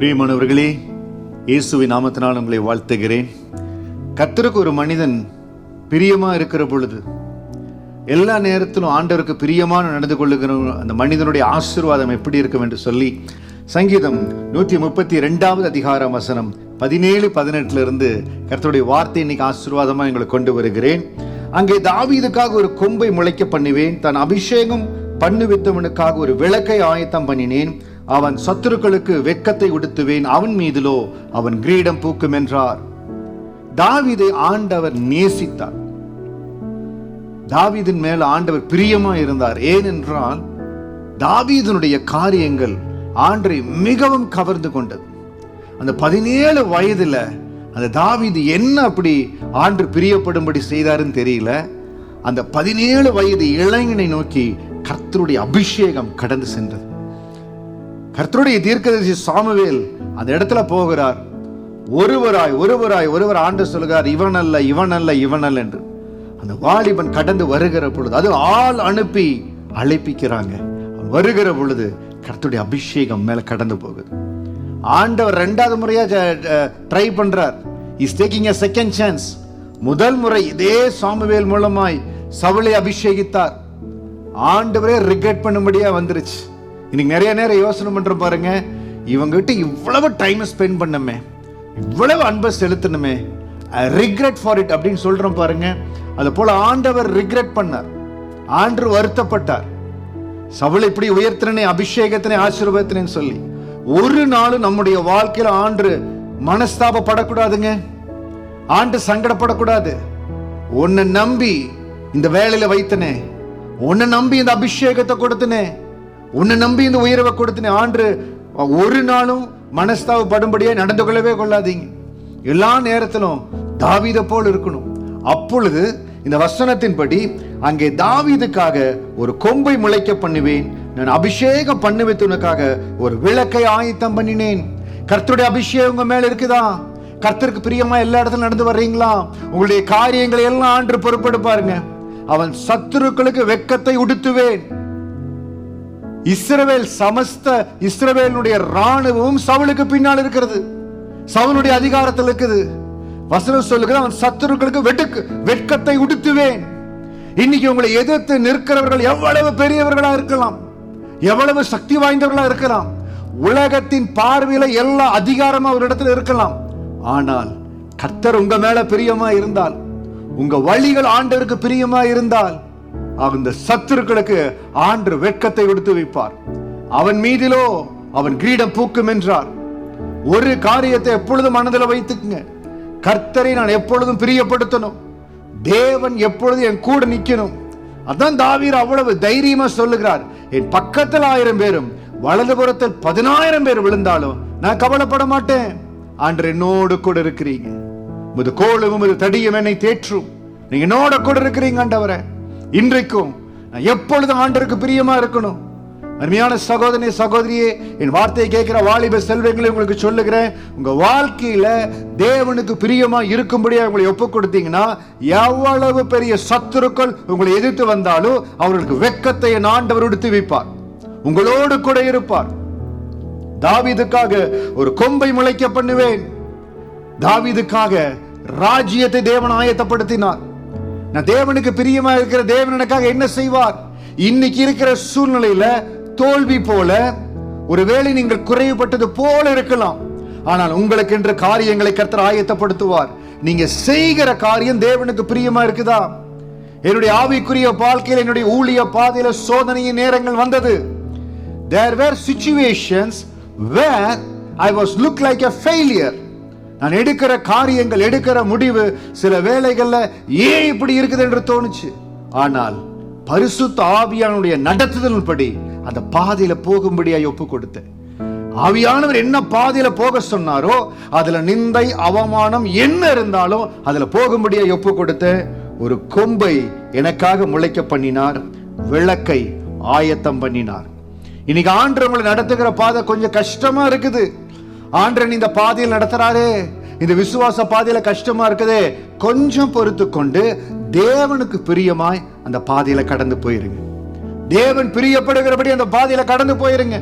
பிரியமானவர்களே, இயேசுவின் நாமத்தினால் உங்களை வாழ்த்துகிறேன். கர்த்தருக்கு ஒரு மனிதன் பிரியமா இருக்கிற பொழுது, எல்லா நேரத்திலும் ஆண்டவருக்கு பிரியமான நடந்து கொள்ளுகிற அந்த மனிதனுடைய ஆசீர்வாதம் எப்படி இருக்கும் என்று சொல்லி சங்கீதம் 132 அதிகாரம் வசனம் 17-18 கர்த்தருடைய வார்த்தை இன்னைக்கு ஆசீர்வாதமா எங்களுக்கு கொண்டு வருகிறேன். அங்கே தாவீதுக்காக ஒரு கொம்பை முளைக்க பண்ணுவேன், தன் அபிஷேகம் பண்ணுவித்தவனுக்காக ஒரு விளக்கை ஆயத்தம் பண்ணினேன், அவன் சத்துருக்களுக்கு வெட்கத்தை உடுத்துவேன், அவன் மீதிலோ அவன் கிரீடம் பூக்கும் என்றார். தாவீதை ஆண்டவர் நேசித்தார். தாவீதின் மேல் ஆண்டவர் பிரியமா இருந்தார். ஏனென்றால் தாவீதினுடைய காரியங்கள் ஆண்டரை மிகவும் கவர்ந்து கொண்டது. அந்த 17 வயதுல அந்த தாவீது என்ன அப்படி ஆண்டு பிரியப்படும்படி செய்தாருன்னு தெரியல. அந்த 17 வயது இளைஞனை நோக்கி கர்த்தருடைய அபிஷேகம் கடந்து சென்றது. கர்த்தருடைய தீர்க்கதரிசி சாமுவேல் அந்த இடத்துல போகிறார். ஒருவர் ஆண்டு சொல்கிறார், இவன் அல்ல என்று. அந்த வாலிபன் கடந்து வருகிற பொழுது, அது ஆள் அனுப்பி அழைப்பிக்கிறாங்க. வருகிற பொழுது கர்த்தருடைய அபிஷேகம் மேல கடந்து போகுது. ஆண்டவர் 2வது முறையா ட்ரை பண்றார். Is taking a second chance. முதல் முறை இதே சாமுவேல் மூலமாய் சவுலை அபிஷேகித்தார். ஆண்டவரே ரிக்ரெட் பண்ணும்படியா வந்துருச்சு. இன்னைக்கு நிறைய நேரம் யோசனை பண்ற பாருங்க, இவங்கிட்ட இவ்வளவு டைம் ஸ்பெண்ட் பண்ணமே, இவ்வளவு அன்பை செலுத்தணுமே, ரிக்ரெட் ஃபார் இட் அப்படின்னு சொல்றோம் பாருங்க. அது போல ஆண்டவர் ரிக்ரெட் பண்ணார். ஆண்டு வருத்தப்பட்டார். சவுளை இப்படி உயர்த்தினே, அபிஷேகத்தினே, ஆசீர்வாதத்தினேன்னு சொல்லி ஒரு நாளும் நம்முடைய வாழ்க்கையில ஆண்டு மனஸ்தாபப்படக்கூடாதுங்க. ஆண்டு சங்கடப்படக்கூடாது. உன்னை நம்பி இந்த வேலையில வைத்தனே, உன்னை நம்பி இந்த அபிஷேகத்தை கொடுத்தனே, உன்னை நம்பி இந்த உயர்வை கொடுத்தனே, ஆண்டு ஒரு நாளும் மனஸ்தாபப்படும்படியே நடந்து கொள்ளவே கொள்ளாதீங்க. எல்லா நேரத்திலும் தாவீதை போல் இருக்கணும். அப்பொழுது இந்த வசனத்தின்படி அங்கே தாவீதுக்காக ஒரு கொம்பை முளைக்க பண்ணுவேன், நான் அபிஷேகம் பண்ணுவித்தவனுக்காக ஒரு விளக்கை ஆயத்தம் பண்ணினேன். கர்த்தருடைய அபிஷேகம் உங்க மேல இருக்குதா? கர்த்தருக்கு பிரியமா எல்லா இடத்துல நடந்து வர்றீங்களா? உங்களுடைய காரியங்களை எல்லாம் ஆண்டு பொறுப்பெடுப்பாருங்க. அவன் சத்துருக்களுக்கு வெட்கத்தை உடுத்துவேன். இஸ்ரவேல் சமஸ்த இஸ்ரவேலுடைய ராணுவம் சவுலுக்கு பின்னால் இருக்கிறது, சவுலுடைய அதிகாரத்தில் இருக்குது. வசனம் சொல்லுகிறது, அவன் சத்துருக்களுக்கு வெட்கத்தை உடுத்துவேன். இன்னைக்கு உங்களை எதிர்த்து நிற்கிறவர்கள் எவ்வளவு பெரியவர்களா இருக்கலாம், எவ்வளவு சக்தி வாய்ந்தவர்களா இருக்கலாம், உலகத்தின் பார்வையில எல்லா அதிகாரமா ஒரு இடத்துல இருக்கலாம். ஆனால் கர்த்தர் உங்க மேல பிரியமா இருந்தால், உங்க வழிகள் ஆண்டவருக்கு பிரியமா இருந்தால், அந்த சத்துருக்களுக்கு ஆண்டு வெட்கத்தை விடுத்து வைப்பார். அவன் மீதிலோ அவன் கிரீடம் பூக்கும் என்றார். ஒரு காரியத்தை எப்பொழுதும் மனதில் வைத்துக்குங்க, கர்த்தரை நான் எப்பொழுதும் பிரியப்படுத்தணும், தேவன் எப்பொழுதும் என் கூட நிக்கணும். அதான் தாவீது அவ்வளவு தைரியமா சொல்லுகிறார், என் பக்கத்தில் 1000 பேரும் வலதுபுறத்தில் 10,000 பேர் விழுந்தாலும் நான் கவலைப்பட மாட்டேன். ஆண்டவர் என்னோடு கூட இருக்கிறீங்க, உமது கோலும் உமது தடியும் என்னை தேற்றும், நீங்க என்னோட கூட இருக்கிறீங்க ஆண்டவரே. இன்றைக்கும் நான் எப்பொழுதும் ஆண்டவருக்கு பிரியமா இருக்கணும். அருமையான சகோதரனே, சகோதரியே, என் வார்த்தையை கேட்கிற வாலிப செல்வங்களை உங்களுக்கு சொல்லுகிறேன், உங்க வாழ்க்கையில தேவனுக்கு பிரியமா இருக்கும்படியா உங்களை ஒப்பு கொடுத்தீங்கன்னா, எவ்வளவு பெரிய சத்துருக்கள் உங்களை எதிர்த்து வந்தாலும் அவர்களுக்கு வெட்கத்தை என் ஆண்டவர் உடுத்தி வைப்பார், உங்களோடு கூட இருப்பார். தாவீதுக்காக ஒரு கொம்பை முளைக்க பண்ணுவேன். தாவீதுக்காக ராஜ்யத்தை தேவன் ஆயத்தப்படுத்தினார். நான் தேவனுக்கு பிரியமா இருக்கிற தேவன் எனக்காக என்ன செய்வார்? இன்னைக்கு இருக்கிற சூழ்நிலையில தோல்வி போல, ஒருவேளை நீங்கள் குறைவுபட்டது போல இருக்கலாம், ஆனால் உங்களுக்கு என்று காரியங்களை கர்த்தர் ஆயத்தப்படுத்துவார். நீங்க செய்கிற காரியம் தேவனுக்கு பிரியமா இருக்குதா? என்னுடைய ஆவிக்குரிய வாழ்க்கையில், என்னுடைய ஊழிய பாதையில சோதனையின் நேரங்கள் வந்தது. There were situations where I was look like a failure. நான் எடுக்கிற காரியங்கள், எடுக்கிற முடிவு சில வேளைகள்ல ஏன் இப்படி இருக்குது என்று தோணுச்சு. ஆனால் பரிசுத்த ஆவியானுடைய நடத்துதலின்படி அந்த பாதையில போகும்படியாய் ஒப்பு கொடுத்தேன். ஆவியானவர் என்ன பாதையில போக சொன்னாரோ அதுல நிந்தை, அவமானம் என்ன இருந்தாலும் அதுல போகும்படியாய் ஒப்பு கொடுத்தேன். ஒரு கொம்பை எனக்காக முளைக்க பண்ணினார், விளக்கை ஆயத்தம் பண்ணினார். இன்னைக்கு ஆண்டவர் உங்களை நடத்துகிற பாதை கொஞ்சம் கஷ்டமா இருக்குது. ஆண்டவன் இந்த பாதையில் நடத்துறாரு, இந்த விசுவாச பாதையில கஷ்டமா இருக்குது, கொஞ்சம் பொறுத்து கொண்டு தேவனுக்கு பிரியமாய் அந்த பாதையில கடந்து போயிருங்க. தேவன் பிரியப்படுகிறபடி அந்த பாதையில கடந்து போயிருங்க.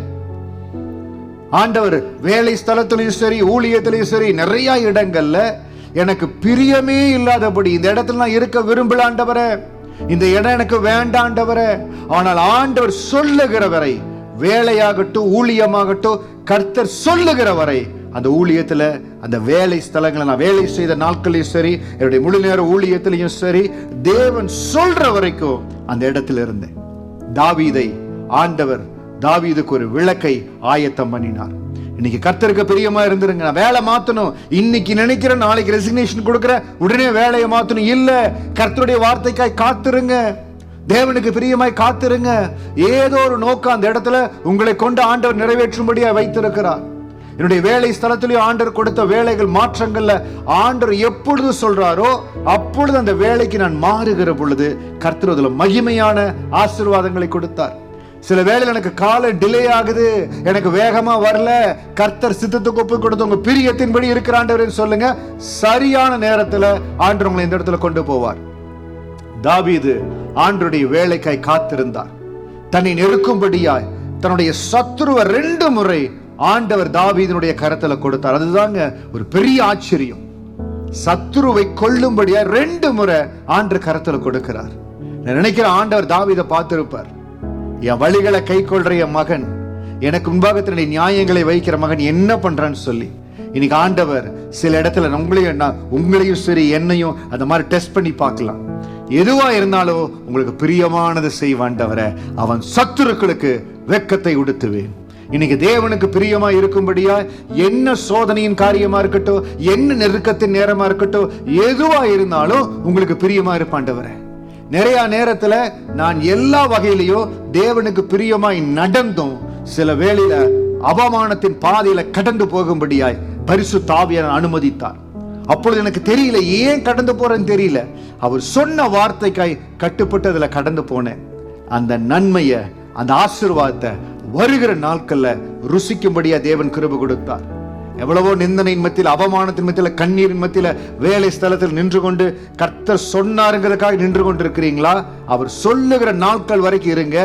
ஆண்டவர் வேலை ஸ்தலத்திலையும் சரி, ஊழியத்திலையும் சரி, நிறைய இடங்கள்ல எனக்கு பிரியமே இல்லாதபடி இந்த இடத்துல நான் இருக்க விரும்பல ஆண்டவரே, இந்த இடம் எனக்கு வேண்டாண்டவரே. ஆனால் ஆண்டவர் சொல்லுகிற வரை, வேலையாகட்டும் ஊழியமாகட்டும், கர்த்தர் சொல்லுகிற வரை அந்த ஊழியத்துல, அந்த வேலை ஸ்தலங்களை நான் வேலை செய்த நாட்களையும் சரி, என்னுடைய முழு நேர ஊழியத்திலையும் சரி, தேவன் சொல்ற வரைக்கும் அந்த இடத்துல இருந்தேன். தாவீதை ஆண்டவர் தாவீதுக்கு ஒரு விளக்கை ஆயத்தம் பண்ணினார். இன்னைக்கு கர்த்தருக்கு பிரியமா இருந்துருங்க. நான் வேலை மாத்தணும், இன்னைக்கு நினைக்கிறேன் நாளைக்கு ரெசிக்னேஷன் கொடுக்கிற, உடனே வேலையை மாத்தணும் இல்ல. கர்த்தருடைய வார்த்தைக்காய் காத்திருங்க, தேவனுக்கு பிரியமாய் காத்திருங்க. ஏதோ ஒரு நோக்கம் அந்த இடத்துல உங்களை கொண்டு ஆண்டவர் நிறைவேற்றும்படியா வைத்திருக்கிறார். என்னுடைய வேலை ஸ்தலத்திலேயே ஆண்டவர் கொடுத்த வேலைகள் மாற்றங்கள்ல ஆண்டவர் எப்பொழுது சொல்றாரோ அப்பொழுது அந்த வேலைக்கு நான் மாறுகிற பொழுது கர்த்தர் அதுல மகிமையான ஆசீர்வாதங்களை கொடுத்தார். சில வேளையில் எனக்கு கால டிலே ஆகுது, எனக்கு வேகமா வரல, கர்த்தர் சித்தத்துக்கு ஒப்பு கொடுத்த உங்க பிரியத்தின்படி இருக்கிற ஆண்டவர் சொல்லுங்க, சரியான நேரத்துல ஆண்டவர் உங்களை இந்த இடத்துல கொண்டு போவார். தாவீது ஆண்டவருடைய வேலைக்காய் காத்திருந்தார். தன்னை நெருக்கும்படியாய் தன்னுடைய சத்துருவை 2 முறை ஆண்டவர் தாவீதினுடைய கரத்துல கொடுத்தார். அதுதாங்க ஒரு பெரிய ஆச்சரியம். சத்துருவை கொல்லும்படியா 2 முறை ஆண்டவர் கரத்துல கொடுக்கிறார். நான் நினைக்கிறேன் ஆண்டவர் தாவீதை பார்த்திருப்பார். என் வழிகளை கை கொள்ற என் மகன், எனக்கு முன்பாக தன்னுடைய நியாயங்களை வைக்கிற மகன் என்ன பண்றான்னு சொல்லி. இன்னைக்கு ஆண்டவர் சில இடத்துல உங்களையும் சரி என்னையும் அந்த மாதிரி டெஸ்ட் பண்ணி பார்க்கலாம். எதுவா இருந்தாலும் உங்களுக்கு பிரியமானது செய்வாண்டவரை, அவன் சத்துருக்களுக்கு வெட்கத்தை உடுத்துவேன். இன்னைக்கு தேவனுக்கு பிரியமா இருக்கும்படியா என்ன சோதனையின் காரியமா இருக்கட்டும், என்ன நெருக்கத்தின் நேரமா இருக்கட்டும், எதுவா இருந்தாலும் உங்களுக்கு பிரியமா இருப்பாண்டவரை. நிறைய நேரத்துல நான் எல்லா வகையிலையும் தேவனுக்கு பிரியமாய் நடந்தும் சில வேளையில அவமானத்தின் பாதையில கடந்து போகும்படியாய் பரிசுத்த ஆவியானவர் அனுமதித்தார். அப்பொழுது எனக்கு தெரியல, ஏன் கடந்து போறேன்னு தெரியல. அவர் சொன்ன வார்த்தைக்காய் கட்டுப்பட்டு அதுல கடந்து போனேன். அந்த நன்மைய, அந்த ஆசீர்வாதத்தை வருகிற நாட்கள்ல ருசிக்கும்படியா தேவன் கிருபை கொடுத்தார். எவ்வளவோ நிந்தனையின் மத்தியில், அவமானத்தின் மத்தியில், கண்ணீரின் மத்தியில வேலை ஸ்தலத்தில் நின்று கொண்டு கர்த்தர் சொன்னாருங்கிறதுக்காக நின்று கொண்டு இருக்கிறீங்களா? அவர் சொல்லுகிற நாட்கள் வரைக்கும் இருங்க.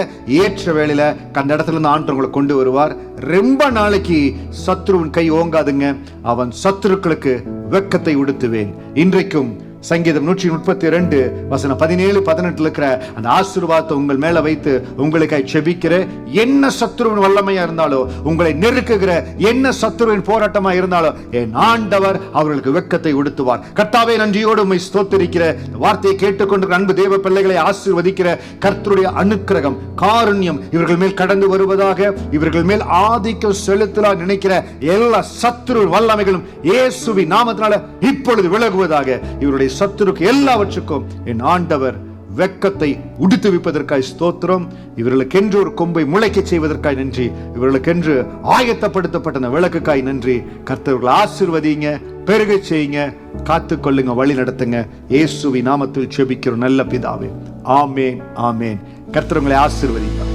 ஏற்ற வேளையில அந்த இடத்துல இருந்து ஆண்டவர் உங்களை கொண்டு வருவார். ரொம்ப நாளைக்கு சத்ருவின் கை ஓங்காதுங்க. அவன் சத்துருக்களுக்கு வெட்கத்தை உடுத்துவேன். இன்றைக்கும் சங்கீதம் 132 வசனம் 17, 18 இருக்கிற அந்த ஆசீர்வாதத்தை உங்கள் மேல வைத்து உங்களுக்காய் செபிக்கிற, என்ன சத்துருவின் வல்லமையா இருந்தாலும், உங்களை நெருக்குகிற என்ன சத்துருவின் போராட்டமா இருந்தாலும், என் ஆண்டவர் அவர்களுக்கு வெட்கத்தை உடுத்துவார். கர்த்தாவே, நன்றியோடு உம்மை ஸ்தோத்திரிக்கிற, வார்த்தையை கேட்டுக்கொண்டு அன்பு தேவ பிள்ளைகளை ஆசீர்வதிக்கிற கர்த்தருடைய அனுக்கிரகம், காருண்யம் இவர்கள் மேல் கடந்து வருவதாக. இவர்கள் மேல் ஆதிக்கம் செலுத்தலாம் நினைக்கிற எல்லா சத்துரு வல்லமைகளும் இயேசுவின் நாமத்தினால இப்பொழுது விலகுவதாக. இவருடைய சத்துருக்கு எல்லாவற்றுக்கும் என் ஆண்டவர் வெட்கத்தை உடுத்துவிப்பதற்காய் ஸ்தோத்திரம். இவர்களுக்கென்று ஒரு கொம்பை முளைக்க செய்வதற்காய் நன்றி. இவர்களுக்கென்று ஆயத்தப்படுத்தப்பட்ட விளக்குக்காய் நன்றி. கர்த்தர்களை ஆசீர்வதிங்க, பெருக செய்யுங்க, காத்துக்கொள்ளுங்க, வழி நடத்துங்க. இயேசுவின் நாமத்தில் ஜெபிக்கிறோம் நல்ல பிதாவே. ஆமேன், ஆமேன். கர்த்தர் உங்களை ஆசீர்வதிங்க.